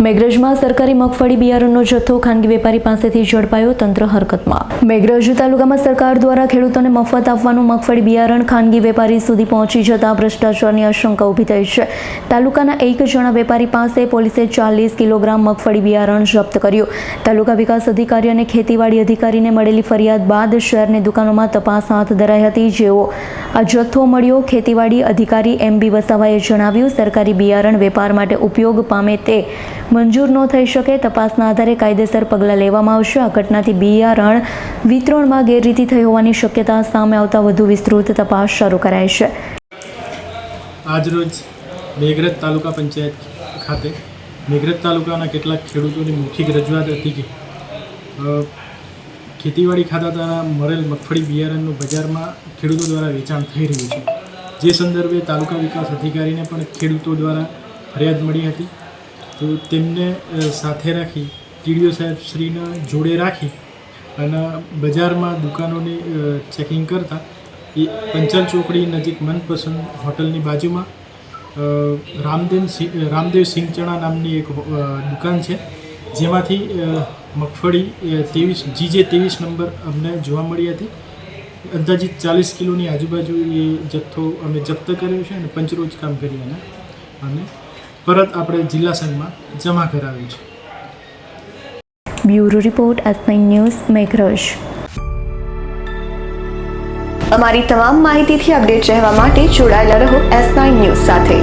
મેઘરજમાં સરકારી મગફળી બિયારણનો જથ્થો ખાનગી વેપારી પાસેથી ઝડપાયો, તંત્ર હરકતમાં। મેઘરજ તાલુકામાં સરકાર દ્વારા ખેડૂતોને મફત આપવાનું મગફળી બિયારણ ખાનગી વેપારી સુધી પહોંચી જતા ભ્રષ્ટાચારની આશંકા ઊભી થઈ છે। તાલુકાના એક જણા વેપારી પાસે પોલીસે 40 કિલોગ્રામ મગફળી બિયારણ જપ્ત કર્યું। તાલુકા વિકાસ અધિકારી અને ખેતીવાડી અધિકારીને મળેલી ફરિયાદ બાદ શહેરની દુકાનોમાં તપાસ હાથ ધરાઈ હતી, જેઓ આ જથ્થો મળ્યો। ખેતીવાડી અધિકારી MB વસાવાએ જણાવ્યું, સરકારી બિયારણ વેપાર માટે ઉપયોગ પામે તે મંજૂર ન થઈ શકે, તપાસના આધારે કાયદેસર પગલાં લેવામાં આવશે। આ ઘટનાથી બિયારણ વિતરણમાં ગેરરીતિ થઈ હોવાની શક્યતા સામે આવતા વધુ વિસ્તૃત તપાસ શરૂ કરાઈ છે। આજરોજ મેઘરજ તાલુકા પંચાયત ખાતે મેઘરજ તાલુકાના કેટલાક ખેડૂતોની મૌખિક રજૂઆત હતી કે ખેતીવાડી ખાતા દ્વારા મળેલ મગફળી બિયારણનું બજારમાં ખેડૂતો દ્વારા વેચાણ થઈ રહ્યું છે, જે સંદર્ભે તાલુકા વિકાસ અધિકારીને પણ ખેડૂતો દ્વારા ફરિયાદ મળી હતી। તો તેમને સાથે રાખી TDO સાહેબ શ્રીને જોડે રાખી અને બજારમાં દુકાનોની ચેકિંગ કરતા એ પંચાલ ચોકડી નજીક મનપસંદ હોટલની બાજુમાં રામદેવ સિંગ ચણા નામની એક દુકાન છે, જેમાંથી મગફળી 23 GJ 23 નંબર અમને જોવા મળી હતી। અંદાજિત 40 કિલોની આજુબાજુ એ જથ્થો અમે જપ્ત કર્યો છે અને પંચરોજ કામ કરી અને પરત આપણે જિલ્લા સંઘમાં જમા કરાવ્યું છે। Bureau report, S9 news, Meghraj. અમારી તમામ માહિતીથી અપડેટ રહેવા માટે જોડાયેલા રહો S9 ન્યૂઝ સાથે।